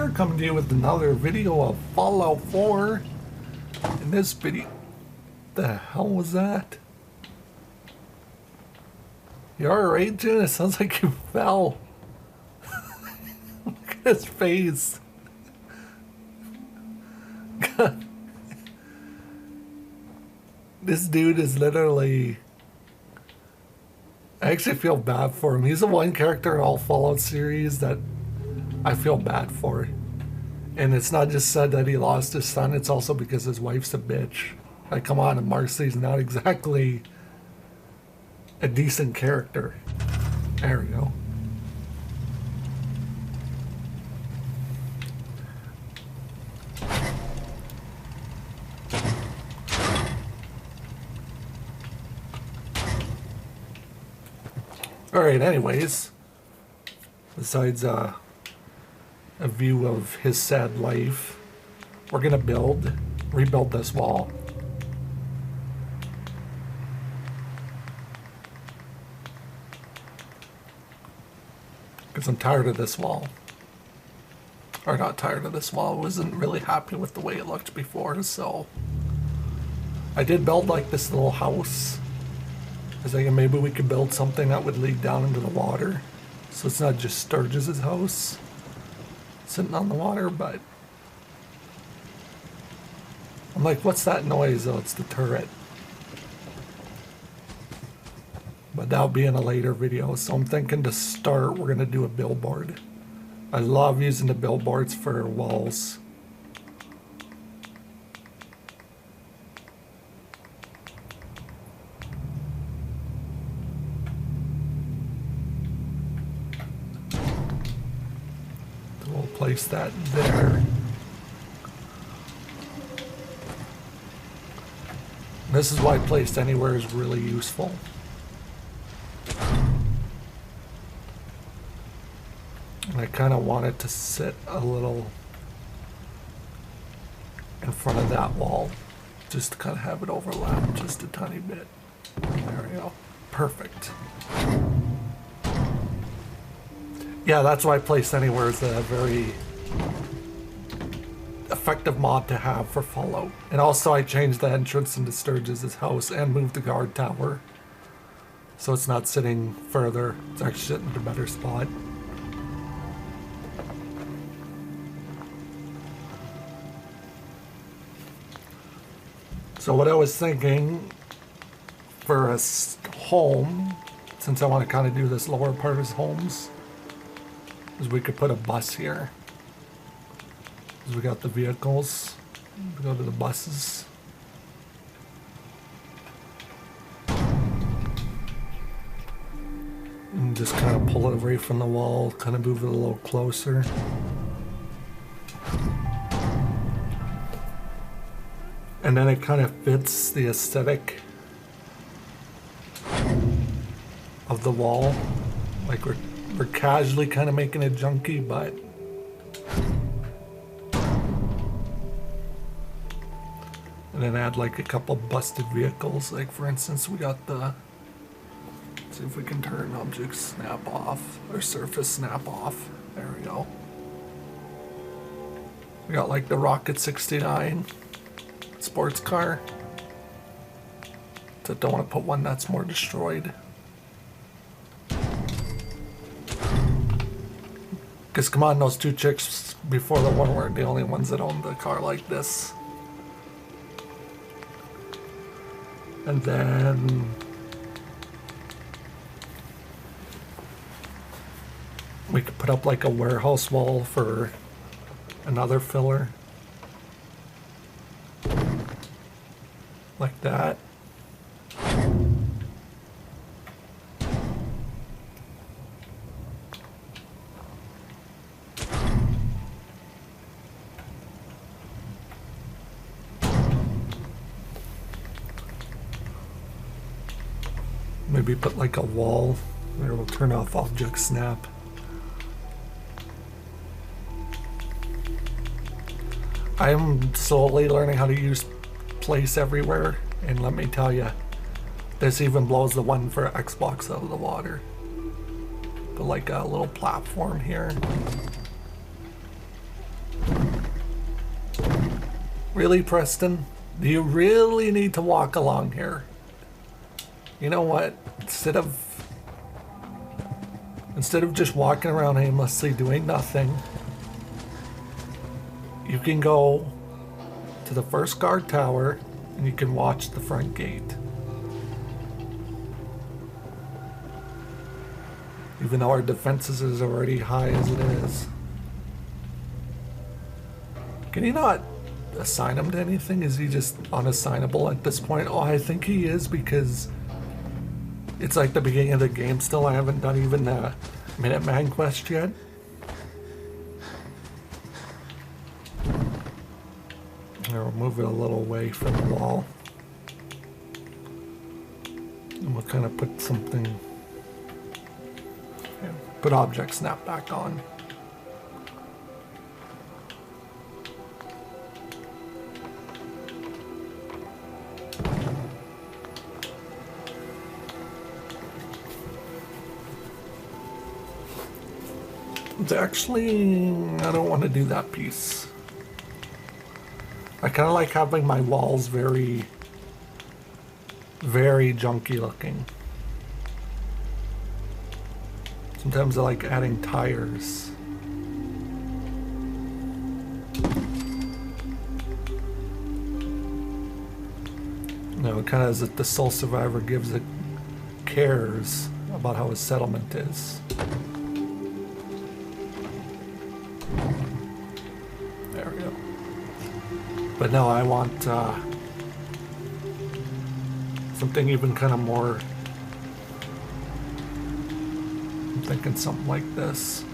here, coming to you with another video of Fallout 4. In this video, the hell was that? You alright, Jen? It sounds like you fell. Look at his face. God. This dude is literally... I actually feel bad for him. He's the one character in all Fallout series that I feel bad for. And it's not just said that he lost his son, it's also because his wife's a bitch. Like, come on, and Marcy's not exactly a decent character. There we go. Alright, anyways, besides a view of his sad life, we're gonna rebuild this wall. Because I'm tired of this wall. Or not tired of this wall, I wasn't really happy with the way it looked before, so... I did build like this little house. I was thinking maybe we could build something that would lead down into the water. So it's not just Sturgis's house sitting on the water, but... I'm like, what's that noise? Oh, it's the turret. But that'll be in a later video. So I'm thinking to start, we're going to do a billboard. I love using the billboards for walls. Place that there. This is why placed anywhere is really useful. And I kind of want it to sit a little in front of that wall, just to kind of have it overlap just a tiny bit. There we go. Perfect. Yeah, that's why Placed Anywhere is a very effective mod to have for Fallout. And also I changed the entrance into Sturgis's house and moved the guard tower. So it's not sitting further, it's actually sitting in a better spot. So what I was thinking for a home, since I want to kind of do this lower part of his homes, is we could put a bus here. Because we got the vehicles. We go to the buses. And just kind of pull it away from the wall, kind of move it a little closer. And then it kind of fits the aesthetic of the wall. Like we're casually kind of making it junky, but and then add like a couple busted vehicles. Like for instance, we got the, let's see if we can turn object snap off or surface snap off. There we go. We got like the Rocket 69 sports car. So don't want to put one that's more destroyed. Because come on, those two chicks before the one weren't the only ones that owned the car like this. And then we could put up like a warehouse wall for another filler. Like that. Maybe put like a wall. There, we'll turn off object snap. I'm slowly learning how to use place everywhere, and let me tell you, this even blows the one for Xbox out of the water. But like a little platform here. Really, Preston? Do you really need to walk along here? You know what? Instead of just walking around aimlessly doing nothing, you can go to the first guard tower and you can watch the front gate. Even though our defenses is already high as it is. Can you not assign him to anything? Is he just unassignable at this point? Oh, I think he is, because it's like the beginning of the game still. I haven't done even the Minuteman quest yet. I'll move it a little away from the wall. And we'll kind of put something... Yeah, put object snap back on. It's actually... I don't want to do that piece. I kind of like having my walls very, very junky looking. Sometimes I like adding tires. You know, kind of as if the sole survivor gives it cares about how his settlement is. There we go. But no, I want something even kind of more... I'm thinking something like this.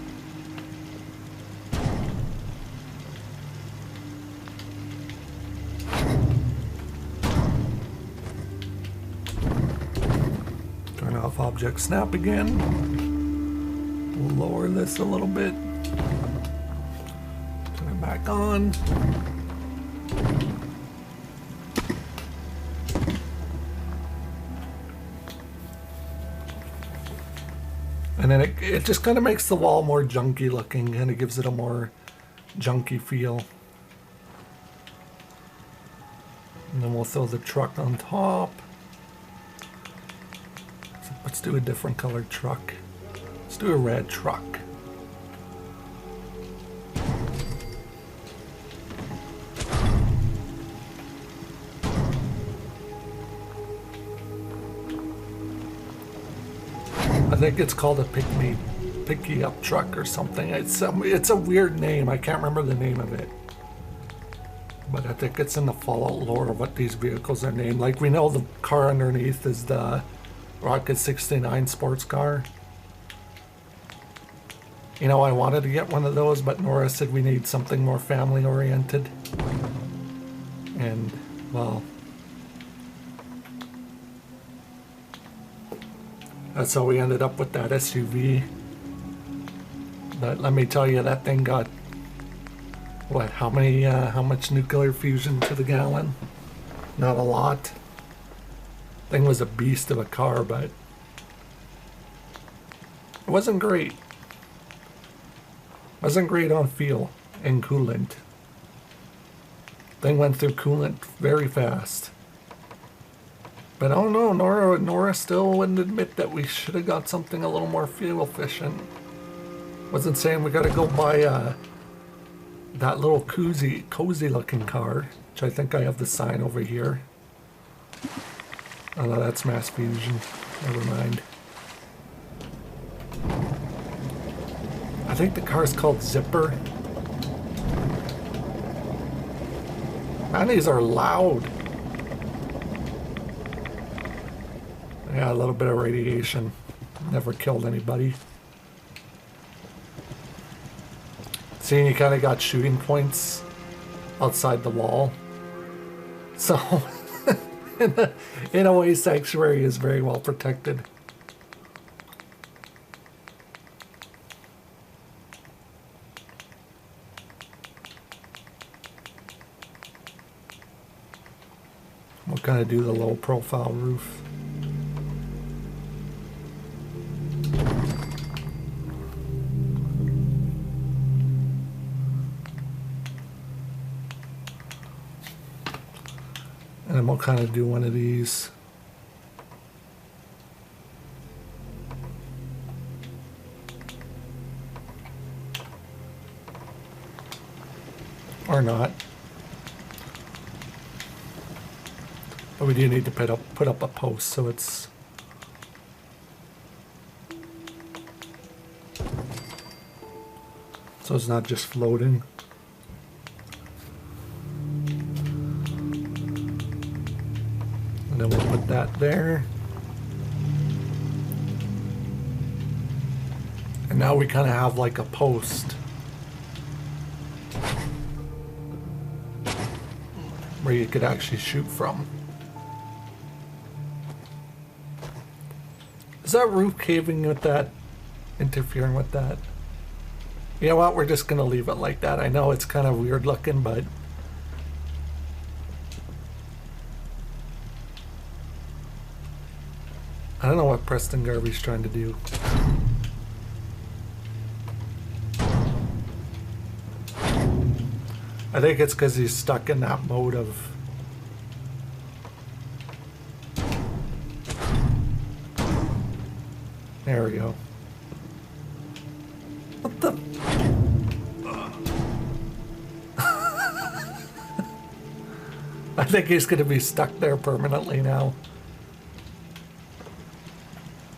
Turn off object snap again. We'll lower this a little bit. Turn it back on. And then it just kind of makes the wall more junky looking, and it gives it a more junky feel. And then we'll throw the truck on top. So let's do a different colored truck. Let's do a red truck. I think it's called a picky up truck or something. It's a weird name. I can't remember the name of it. But I think it's in the Fallout lore of what these vehicles are named. Like, we know the car underneath is the Rocket 69 sports car. You know, I wanted to get one of those, but Nora said we need something more family oriented. And, well... that's how we ended up with that SUV. But let me tell you, that thing got, what, how much nuclear fusion to the gallon? Not a lot. Thing was a beast of a car, but it wasn't great. Wasn't great on feel and coolant. Thing went through coolant very fast. But I don't know, Nora still wouldn't admit that we should have got something a little more fuel efficient. Wasn't saying we gotta go buy that little cozy looking car, which I think I have the sign over here. Oh no, that's mass fusion. Never mind. I think the car is called Zipper. Man, these are loud. Yeah, a little bit of radiation. Never killed anybody. See, you kind of got shooting points outside the wall. So, in a way, Sanctuary is very well protected. We'll kind of do the low profile roof. And then we'll kind of do one of these. Or not. But we do need to put up a post so it's not just floating. And then we'll put that there. And now we kind of have like a post where you could actually shoot from. Is that roof caving with that? Interfering with that? You know what? We're just going to leave it like that. I know it's kind of weird looking, but I don't know what Preston Garvey's trying to do. I think it's because he's stuck in that mode of there we go. What the? I think he's going to be stuck there permanently now.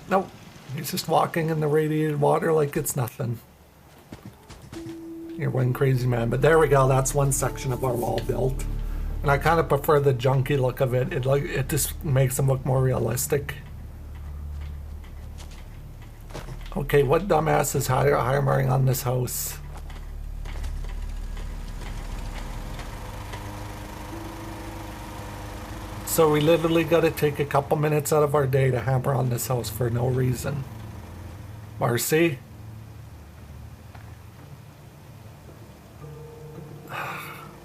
Nope. He's just walking in the radiated water like it's nothing. You're one crazy man. But there we go. That's one section of our wall built. And I kind of prefer the junky look of it. It just makes them look more realistic. Okay, what dumbass is hammering on this house? So we literally got to take a couple minutes out of our day to hammer on this house for no reason. Marcy?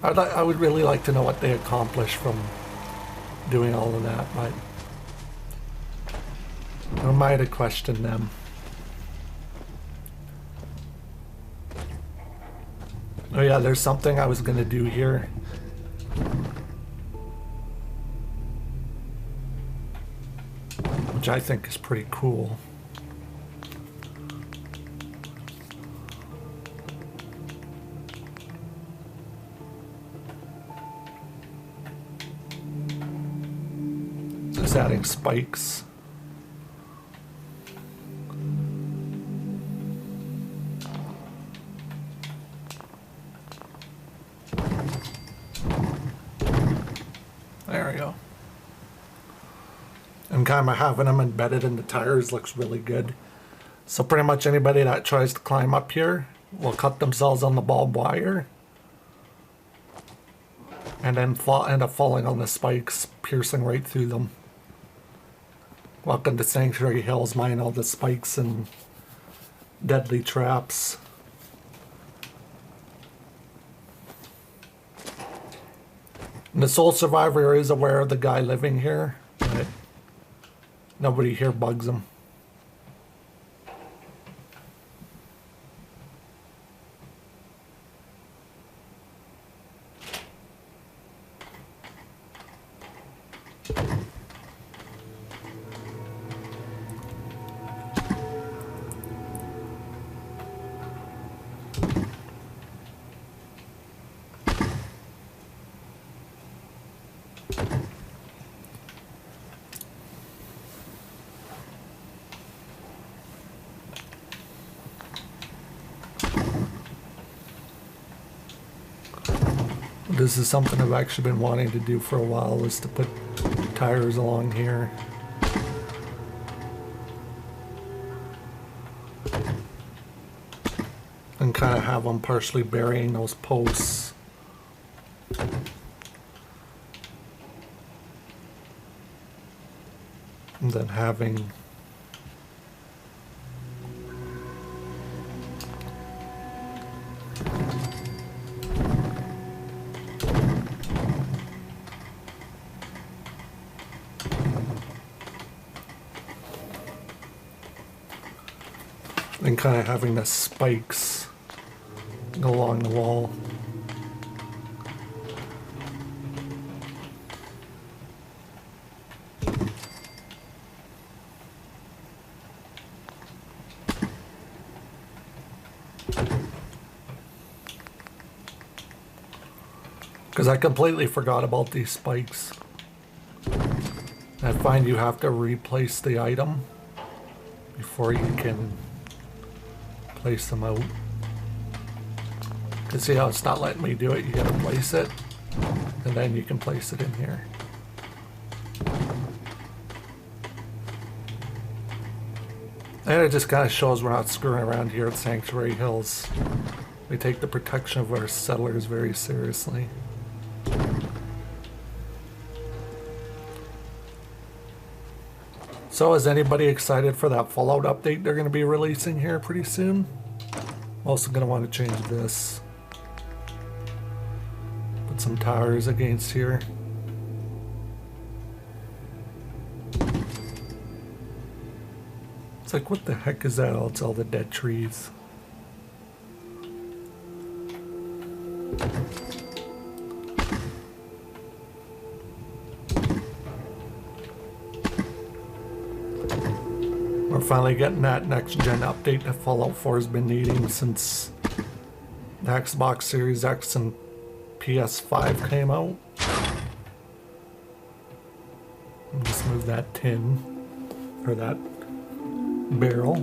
I would really like to know what they accomplished from doing all of that, but I might have questioned them. Oh yeah, there's something I was gonna do here. Which I think is pretty cool. Just adding spikes. There we go. And kind of having them embedded in the tires looks really good. So pretty much anybody that tries to climb up here will cut themselves on the barbed wire and then end up falling on the spikes, piercing right through them. Welcome to Sanctuary Hills, mine all the spikes and deadly traps. And the sole survivor is aware of the guy living here, but nobody here bugs him. This is something I've actually been wanting to do for a while, is to put tires along here. And kind of have them partially burying those posts. And then having kind of having the spikes go along the wall. Because I completely forgot about these spikes. I find you have to replace the item before you can place them out. You see how it's not letting me do it? You gotta place it, and then you can place it in here. And it just kind of shows we're not screwing around here at Sanctuary Hills. We take the protection of our settlers very seriously. So is anybody excited for that Fallout update they're going to be releasing here pretty soon? I'm also going to want to change this. Put some towers against here. It's like, what the heck is that? Oh, it's all the dead trees. We're finally getting that next gen update that Fallout 4 has been needing since the Xbox Series X and PS5 came out. Just move that tin, or that barrel.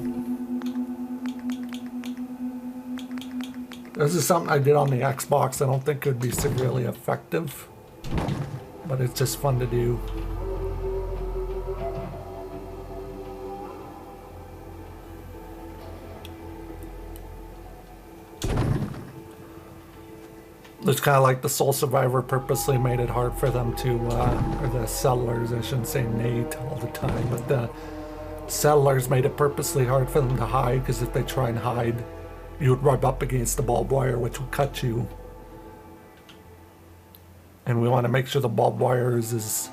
This is something I did on the Xbox. I don't think it would be severely effective, but it's just fun to do. It's kind of like the Soul Survivor purposely made it hard for them to, or the settlers, I shouldn't say Nate all the time, but the settlers made it purposely hard for them to hide, because if they try and hide, you would rub up against the barbed wire, which would cut you. And we want to make sure the barbed wire is as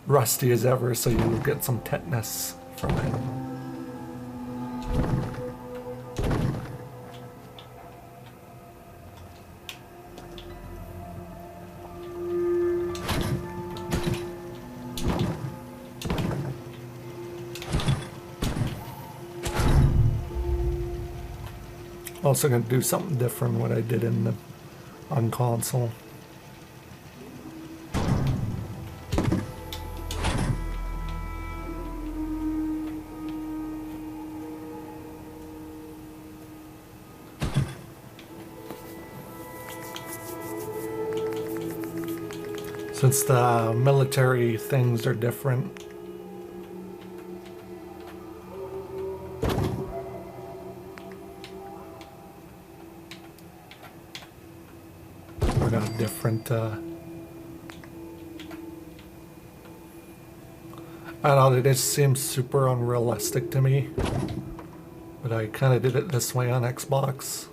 rusty as ever, so you'll get some tetanus from it. Also going to do something different what I did on console. Since the military things are different. Different, I don't know, it just seems super unrealistic to me, but I kind of did it this way on Xbox.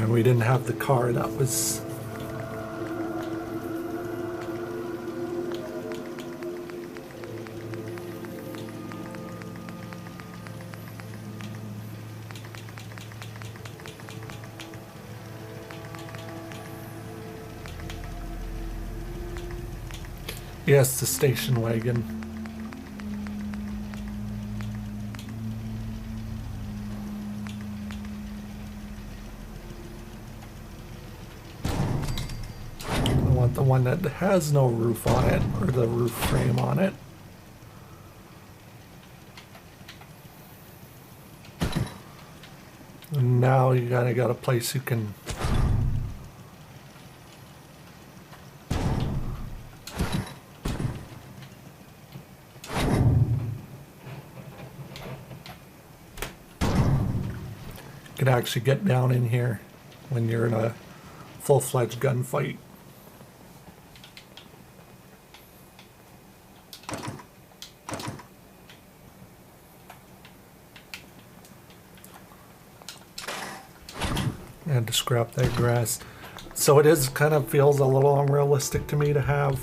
We didn't have the car that was yes, the station wagon. The one that has no roof on it, or the roof frame on it. And now you got a place you can actually get down in here when you're in a full-fledged gunfight. I had to scrap that grass. So it is kind of feels a little unrealistic to me to have.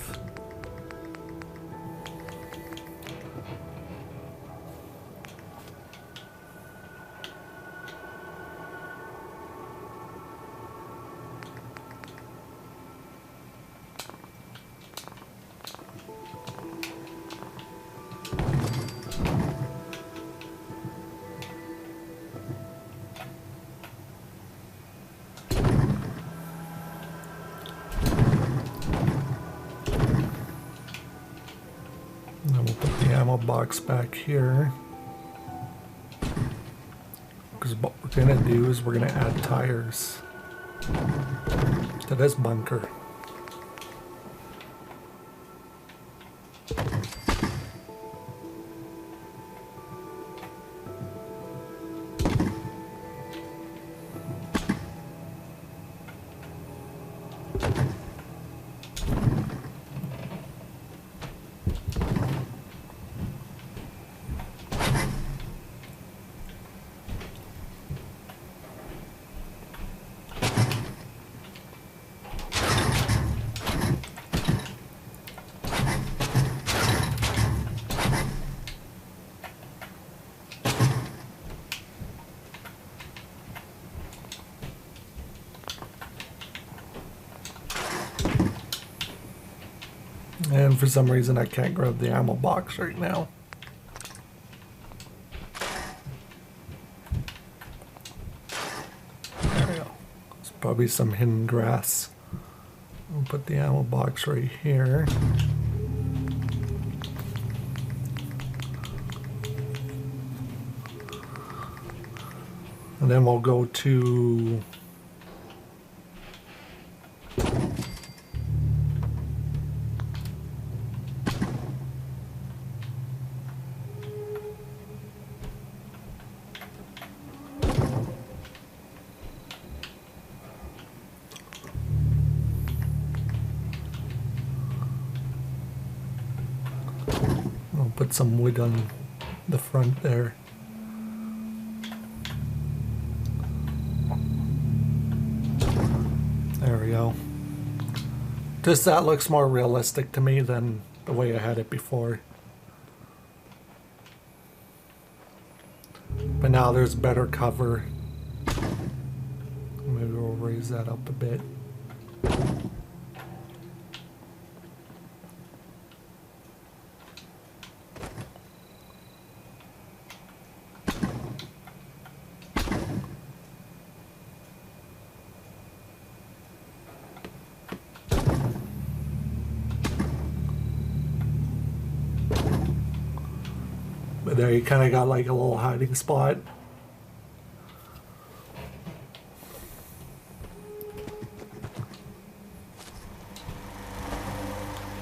Box back here, because what we're gonna do is we're gonna add tires to this bunker. And for some reason I can't grab the ammo box right now. There we go. There's probably some hidden grass. I'll put the ammo box right here. And then we'll go to put some wood on the front there. There we go. Just that looks more realistic to me than the way I had it before. But now there's better cover. Maybe we'll raise that up a bit. But there you kind of got like a little hiding spot.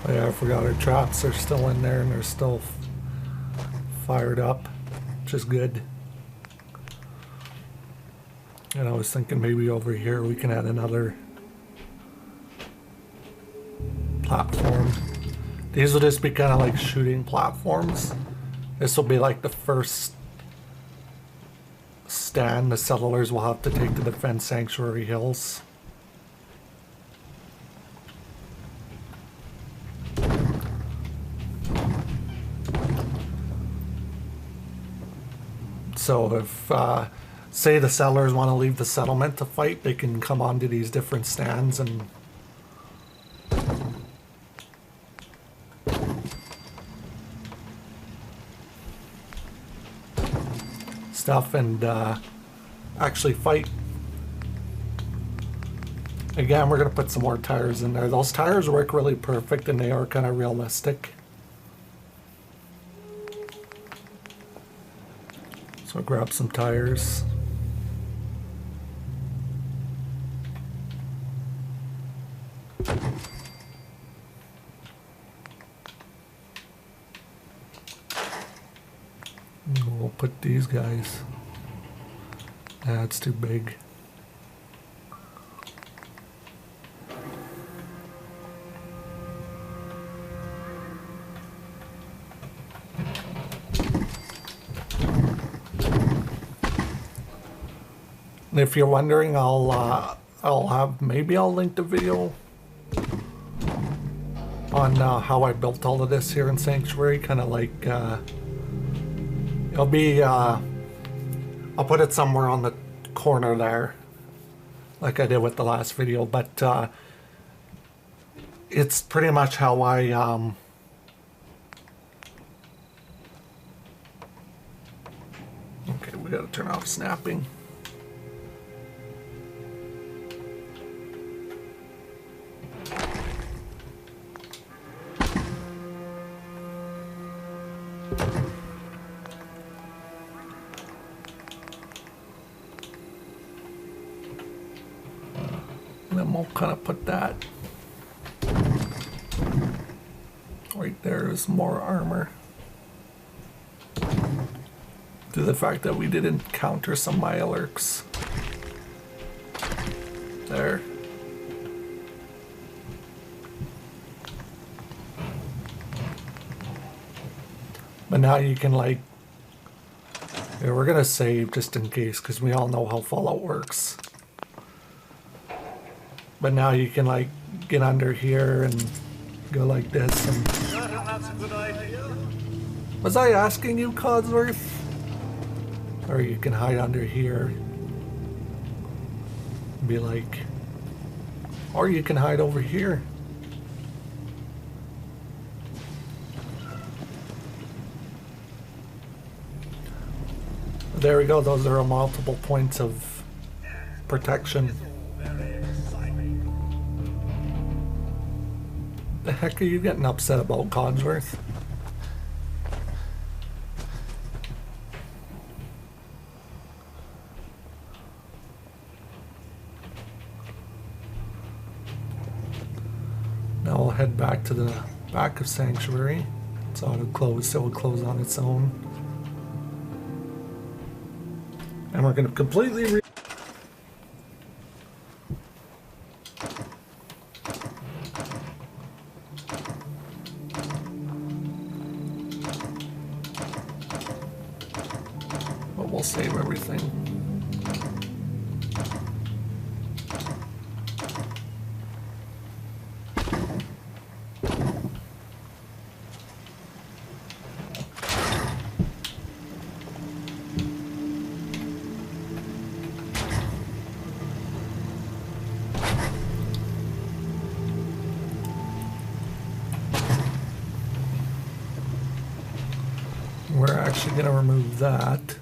Oh yeah, I forgot our traps are still in there and they're still fired up, which is good. And I was thinking maybe over here we can add another platform. These will just be kind of like shooting platforms. This will be like the first stand the settlers will have to take to defend Sanctuary Hills. So if, say the settlers want to leave the settlement to fight, they can come onto these different stands and stuff and actually fight. Again, we're going to put some more tires in there. Those tires work really perfect and they are kind of realistic. So grab some tires. We'll put these guys. That's too big. And if you're wondering, I'll maybe I'll link the video on how I built all of this here in Sanctuary, kind of like, it'll be, I'll put it somewhere on the corner there, like I did with the last video, but it's pretty much how I, okay, we gotta turn off snapping. And then we'll kind of put that right there as more armor. Due to the fact that we did encounter some Mirelurks. There. But now you can like, yeah, we're gonna save just in case because we all know how Fallout works. But now you can like get under here and go like this. And That's a good idea. was I asking you, Codsworth? Or you can hide under here. Be like, or you can hide over here. There we go, those are multiple points of protection. Very exciting. The heck are you getting upset about, Codsworth? Now we'll head back to the back of Sanctuary. It's auto-closed, so it'll close on its own. And we're going to completely but we'll save everything. We're actually going to remove that.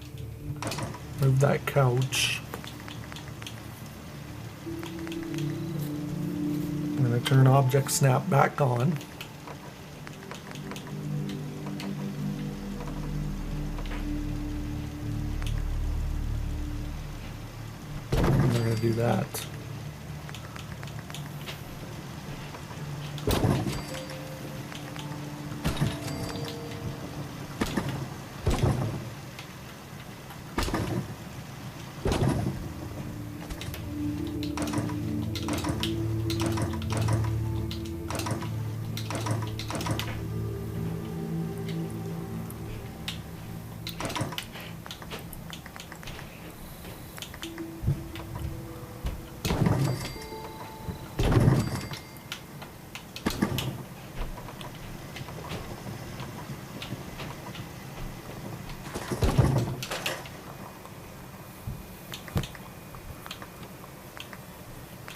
Move that couch. I'm going to turn object snap back on. And we're going to do that.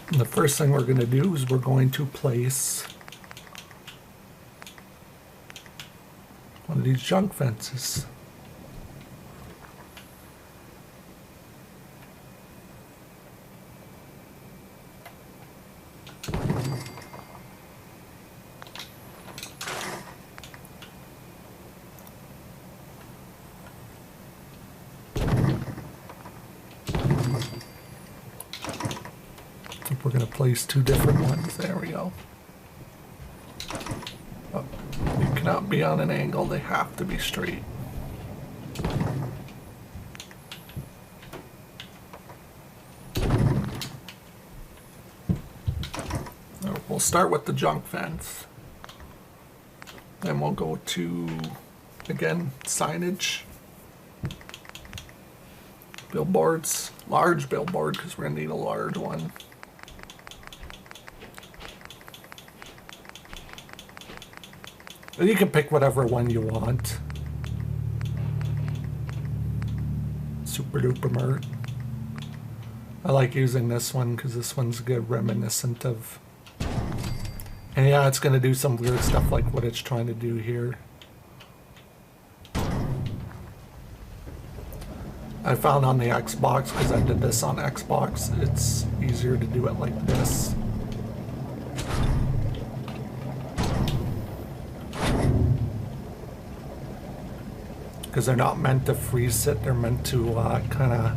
And the first thing we're going to do is we're going to place one of these junk fences. We're going to place two different ones. There we go. Oh, you cannot be on an angle. They have to be straight. We'll start with the junk fence. Then we'll go to, again, signage. Billboards. Large billboard, because we're going to need a large one. You can pick whatever one you want. Super duper mert. I like using this one because this one's good, reminiscent of. And yeah, it's going to do some weird stuff like what it's trying to do here. I found on the Xbox, because I did this on Xbox, it's easier to do it like this. Because they're not meant to freeze it, they're meant to kind of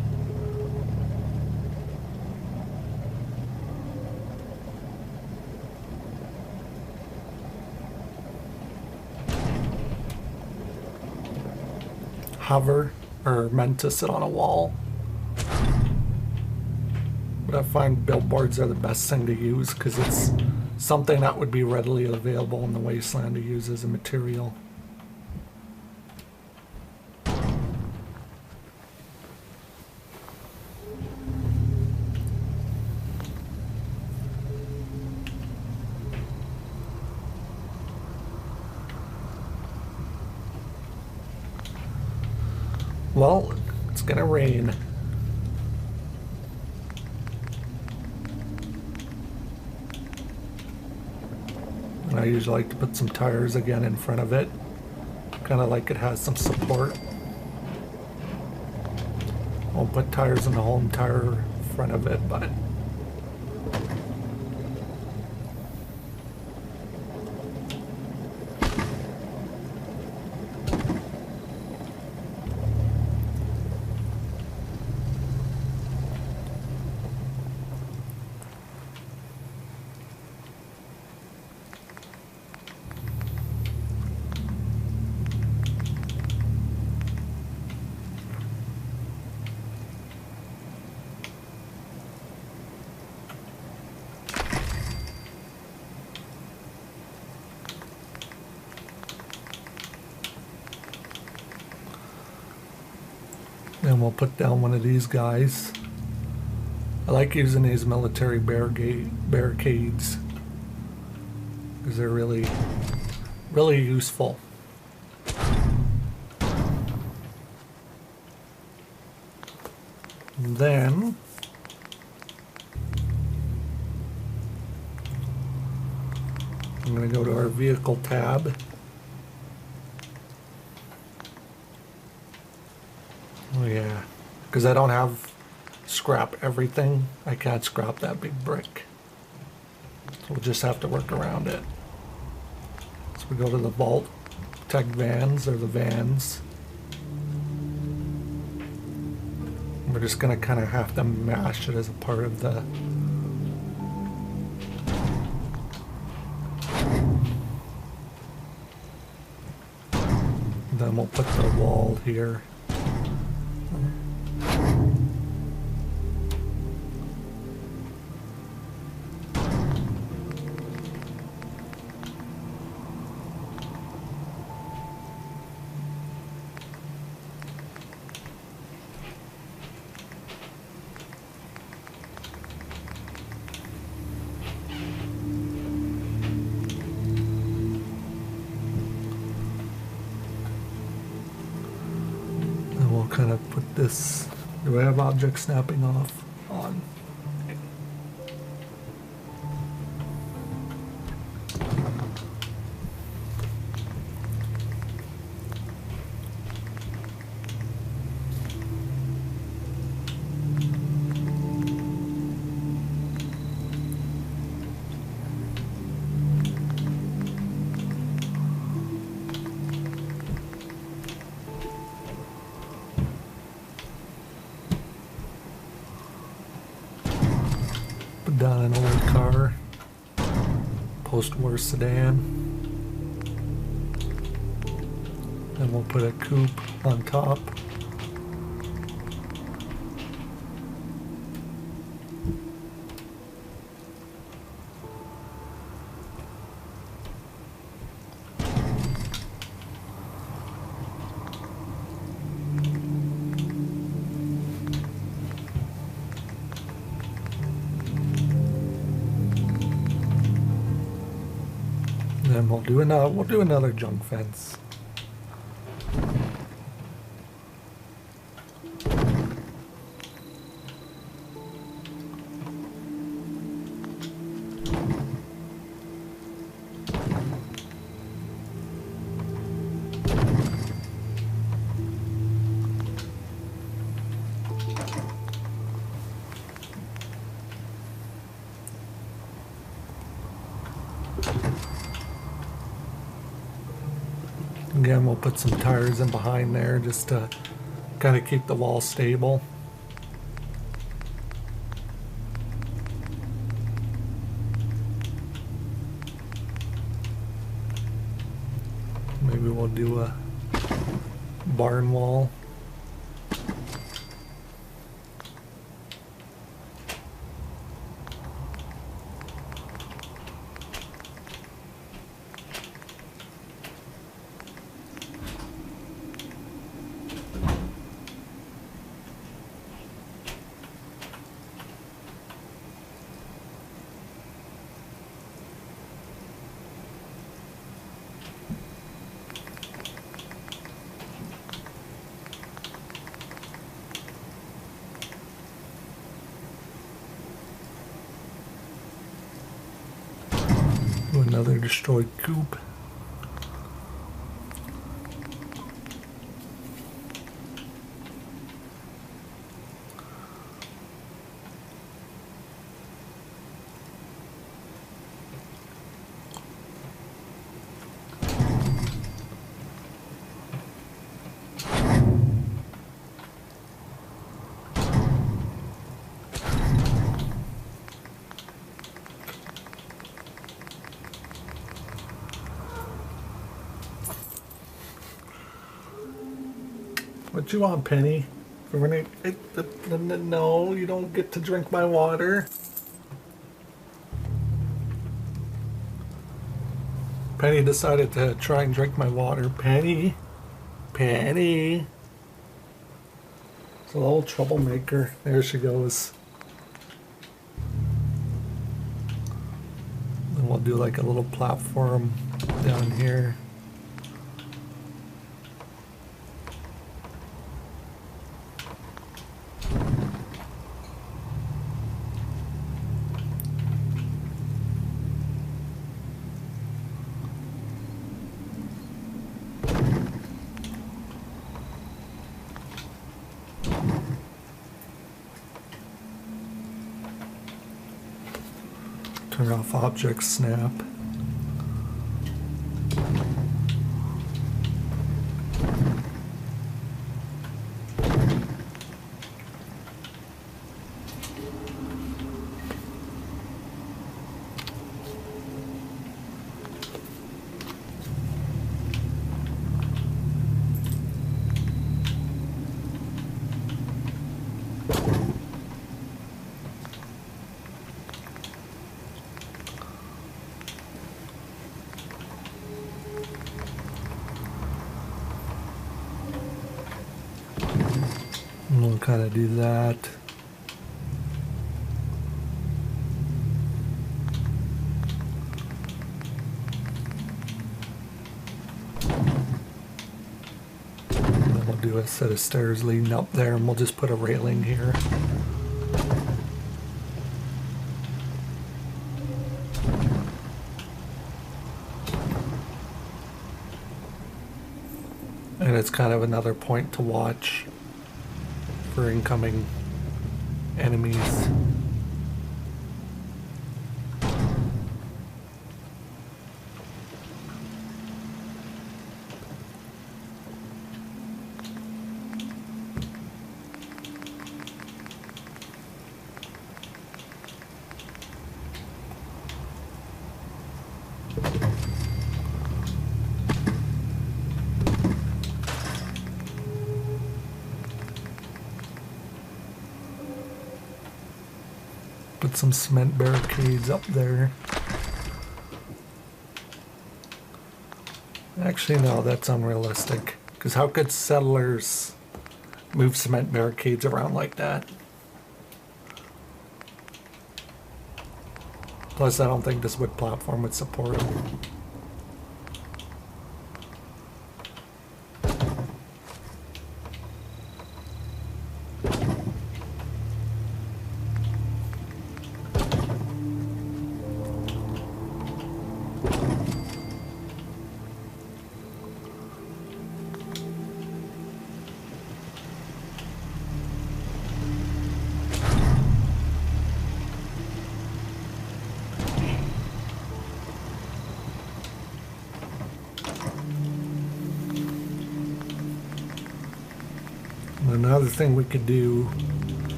hover, or meant to sit on a wall. But I find billboards are the best thing to use because it's something that would be readily available in the wasteland to use as a material. Well, it's gonna rain. And I usually like to put some tires again in front of it. Kind of like it has some support. Won't put tires in the whole entire front of it, but then we'll put down one of these guys. I like using these military barricades because they're really useful. And then I'm going to go to our vehicle tab. Oh yeah, because I don't have scrap everything. I can't scrap that big brick. So we'll just have to work around it. So we go to the vault, tech vans, or the vans. We're just gonna kind of have to mash it as a part of the then we'll put the wall here. Kind of put this. Do I have object snapping off on? Down an old car, post-war sedan, and we'll put a coupe on top. then we'll do another junk fence. Again, we'll put some tires in behind there just to kind of keep the wall stable. Maybe we'll do a barn wall. Another destroyed coop. What you want, Penny? No, you don't get to drink my water. Penny decided to try and drink my water. Penny. Penny. It's a little troublemaker. There she goes. And we'll do like a little platform down here. Turn off object snap. And we'll kind of do that. And then we'll do a set of stairs leading up there, and we'll just put a railing here. And it's kind of another point to watch for incoming enemies. Put some cement barricades up there. Actually, no, that's unrealistic. Because how could settlers move cement barricades around like that? Plus, I don't think this wood platform would support them. Another thing we could do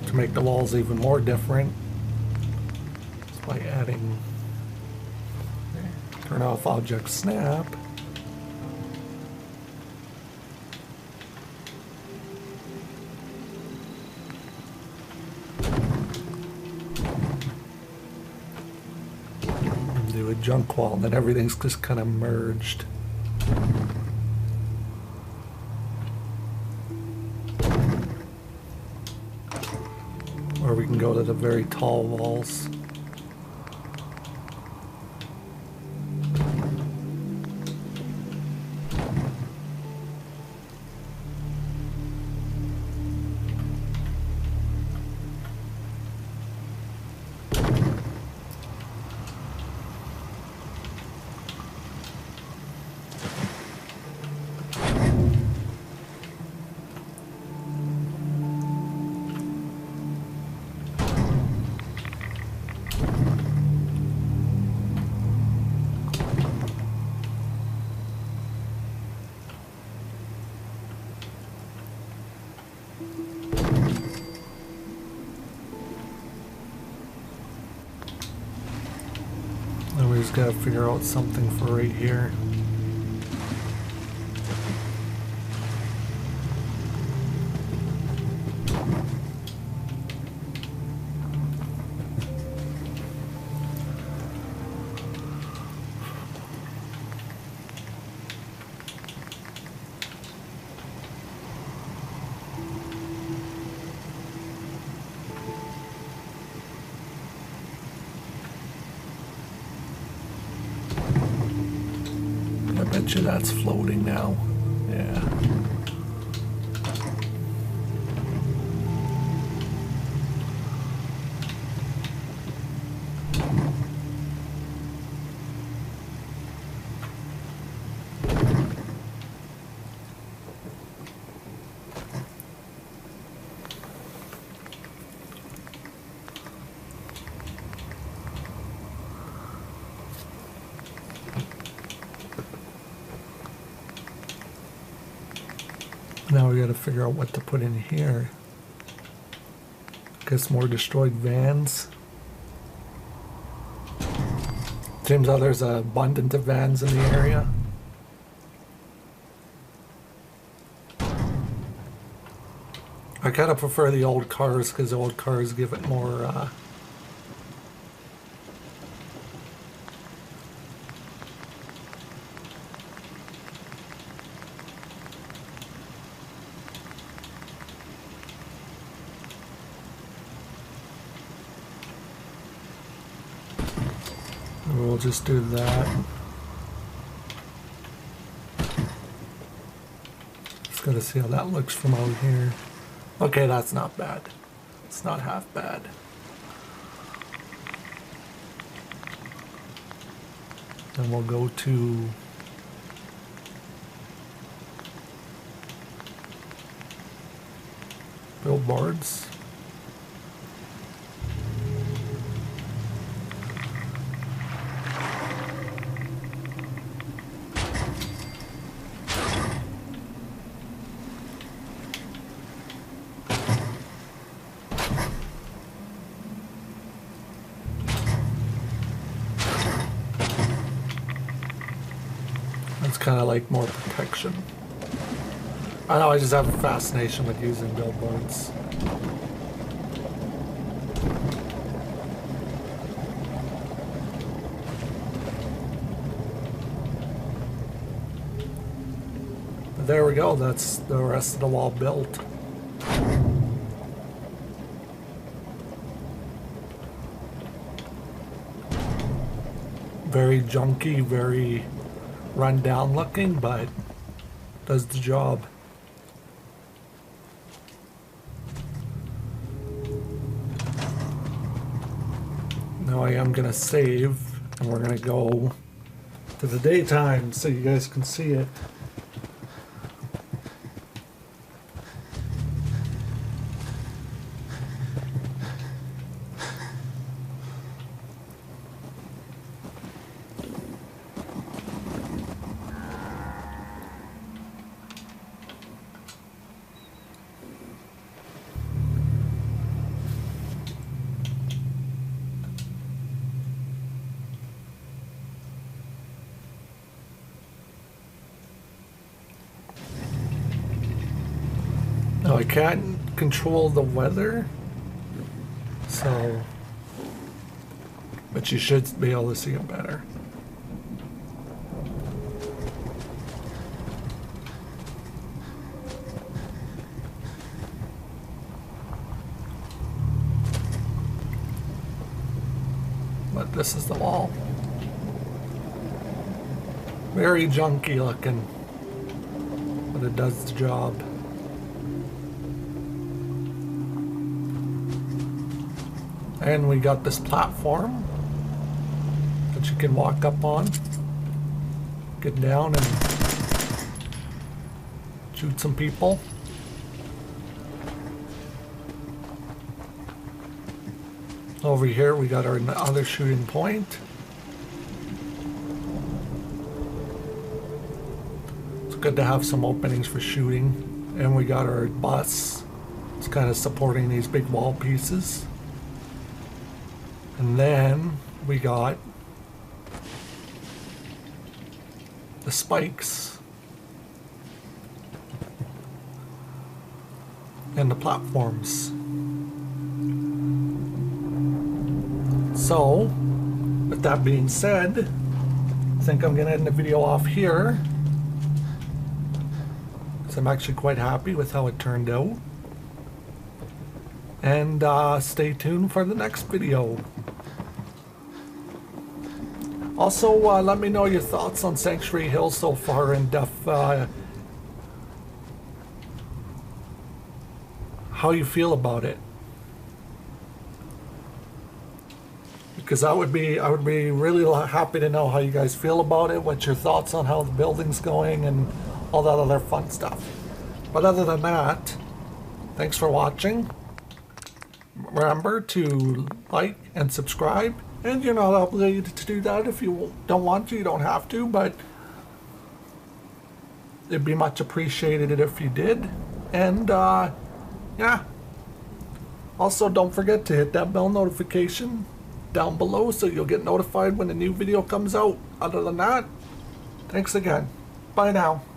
to make the walls even more different is by adding turn off object snap. And do a junk wall, and then everything's just kind of merged. Or we can go to the very tall walls. Then we just gotta figure out something for right here. I bet you that's floating now. Yeah. Now we gotta figure out what to put in here. Guess more destroyed vans. Seems how there's an abundance of vans in the area. I kind of prefer the old cars because the old cars give it more we'll just do that. Just gotta see how that looks from out here. Okay, that's not bad. It's not half bad. Then we'll go to billboards. It's kind of like more protection. I know, I just have a fascination with using billboards. But there we go, that's the rest of the wall built. Very junky, very run down looking, but does the job. Now I am gonna save, and we're gonna go to the daytime so you guys can see it. I can't control the weather, so, but you should be able to see it better. But this is the wall. Very junky looking, but it does the job. And we got this platform that you can walk up on, get down and shoot some people. Over here we got our other shooting point. It's good to have some openings for shooting. And we got our bus. It's kind of supporting these big wall pieces. And then we got the spikes and the platforms. So, with that being said, I think I'm going to end the video off here, because I'm actually quite happy with how it turned out. And stay tuned for the next video. Also, let me know your thoughts on Sanctuary Hill so far, and how you feel about it. Because I would be really happy to know how you guys feel about it, what's your thoughts on how the building's going, and all that other fun stuff. But other than that, thanks for watching. Remember to like and subscribe, and you're not obligated to do that if you don't want to. You don't have to, but it'd be much appreciated if you did. And yeah, also don't forget to hit that bell notification down below so you'll get notified when a new video comes out. Other than that, thanks again. Bye now.